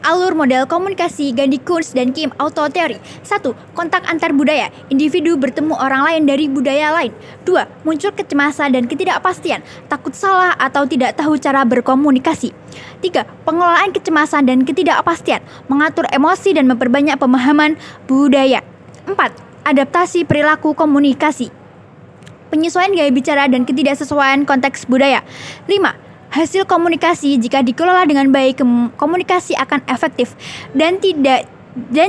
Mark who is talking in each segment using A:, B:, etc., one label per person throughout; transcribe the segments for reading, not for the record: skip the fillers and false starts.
A: Alur model komunikasi Gandhi Kunz dan Kim Auto Theory. 1. Kontak antar budaya. Individu bertemu orang lain dari budaya lain. 2. Muncul kecemasan dan ketidakpastian, takut salah atau tidak tahu cara berkomunikasi. 3. Pengelolaan kecemasan dan ketidakpastian, mengatur emosi dan memperbanyak pemahaman budaya. 4. Adaptasi perilaku komunikasi, penyesuaian gaya bicara dan ketidaksesuaian konteks budaya. 5. Hasil komunikasi jika dikelola dengan baik, komunikasi akan efektif dan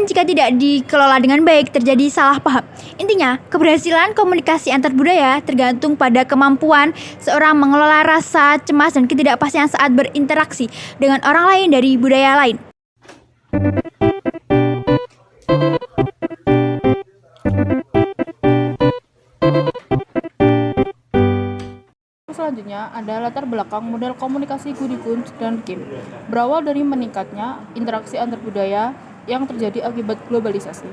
A: jika tidak dikelola dengan baik terjadi salah paham. Intinya, keberhasilan komunikasi antar budaya tergantung pada kemampuan seorang mengelola rasa cemas dan ketidakpastian saat berinteraksi dengan orang lain dari budaya lain.
B: Selanjutnya ada latar belakang model komunikasi Gandhi Kunz dan Kim. Berawal dari meningkatnya interaksi antar budaya yang terjadi akibat globalisasi.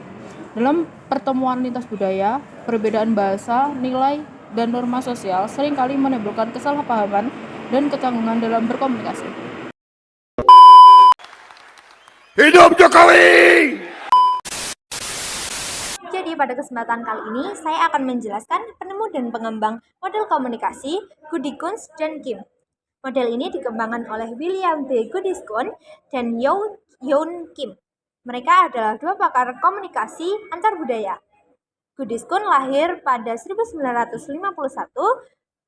B: Dalam pertemuan lintas budaya, perbedaan bahasa, nilai, dan norma sosial seringkali menimbulkan kesalahpahaman dan kecanggungan dalam berkomunikasi.
C: Hidup Jokowi!
A: Jadi pada kesempatan kali ini saya akan menjelaskan penemu dan pengembang model komunikasi Gandhi Kunz dan Kim. Model ini dikembangkan oleh William B. Goodiscon dan Yoon Kim. Mereka adalah dua pakar komunikasi antar budaya. Goodiscon lahir pada 1951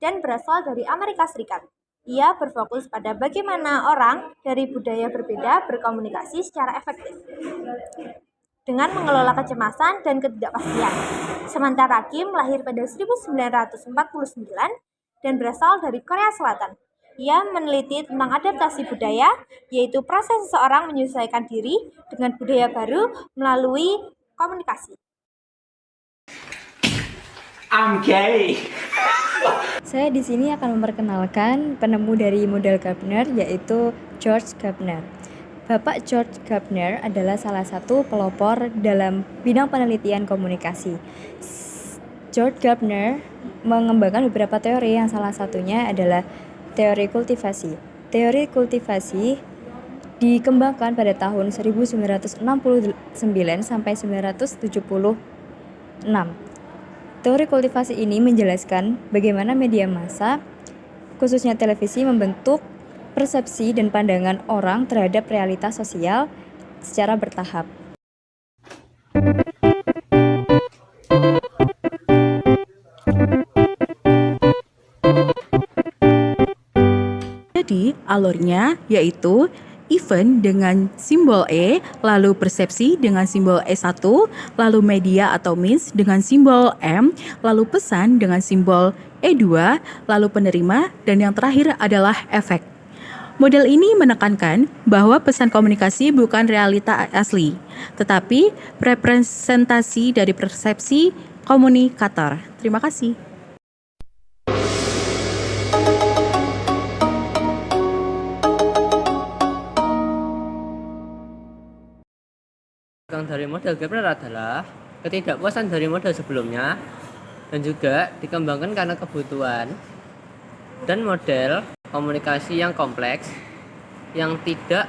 A: dan berasal dari Amerika Serikat. Ia berfokus pada bagaimana orang dari budaya berbeda berkomunikasi secara efektif dengan mengelola kecemasan dan ketidakpastian. Sementara Kim lahir pada 1949 dan berasal dari Korea Selatan. Ia meneliti tentang adaptasi budaya, yaitu proses seseorang menyesuaikan diri dengan budaya baru melalui komunikasi.
D: I'm gay.
E: Saya di sini akan memperkenalkan penemu dari model Gardner, yaitu George Gardner. Bapak George Gardner adalah salah satu pelopor dalam bidang penelitian komunikasi. George Gardner mengembangkan beberapa teori yang salah satunya adalah teori kultivasi. Teori kultivasi dikembangkan pada tahun 1969 sampai 1976. Teori kultivasi ini menjelaskan bagaimana media massa, khususnya televisi, membentuk persepsi dan pandangan orang terhadap realitas sosial secara bertahap.
F: Jadi alurnya yaitu event dengan simbol E, lalu persepsi dengan simbol E1, lalu media atau means dengan simbol M, lalu pesan dengan simbol E2, lalu penerima, dan yang terakhir adalah efek. Model ini menekankan bahwa pesan komunikasi bukan realita asli, tetapi representasi dari persepsi komunikator. Terima kasih.
G: Dari model Gardner adalah ketidakpuasan dari model sebelumnya dan juga dikembangkan karena kebutuhan dan model komunikasi yang kompleks yang tidak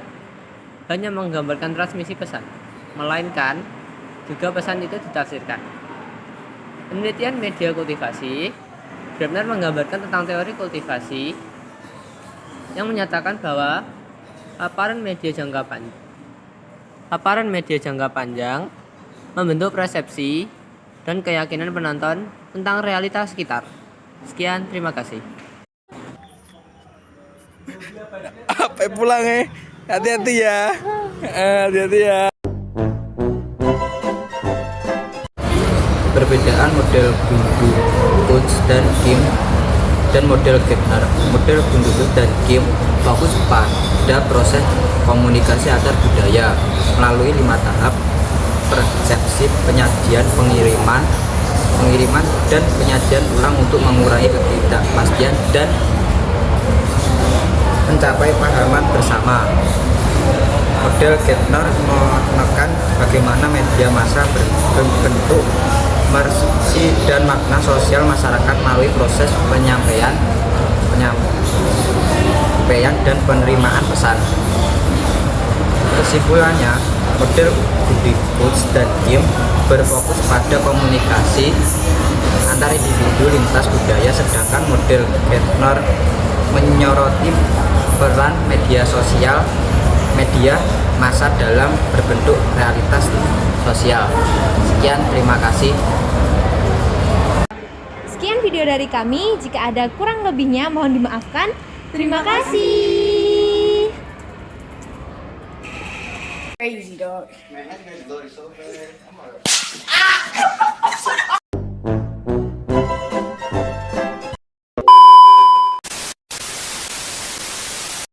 G: hanya menggambarkan transmisi pesan, melainkan juga pesan itu ditafsirkan. Penelitian media kultivasi, Gardner menggambarkan tentang teori kultivasi yang menyatakan bahwa paparan media jangka panjang membentuk persepsi dan keyakinan penonton tentang realitas sekitar. Sekian, terima kasih.
C: Apa pulang hati-hati ya. Hati-hati ya.
H: Perbedaan model Gandhi Kunz dan Kim dan model Gardner. Model Gandhi Kunz dan Kim fokus pada proses komunikasi antar budaya melalui 5 tahap: persepsi, penyajian, pengiriman, dan penyajian ulang untuk mengurangi ketidakpastian dan mencapai pahaman bersama. Model Gardner menekan bagaimana media massa berbentuk persepsi dan makna sosial masyarakat melalui proses penyampaian dan penerimaan pesan. Kesimpulannya, model Goody Goods dan Kim berfokus pada komunikasi antar individu lintas budaya, sedangkan model Gardner menyoroti peran media sosial, media massa dalam berbentuk realitas sosial. Sekian, terima kasih.
A: Sekian video dari kami. Jika ada kurang lebihnya mohon dimaafkan. Terima kasih.
B: Crazy dog.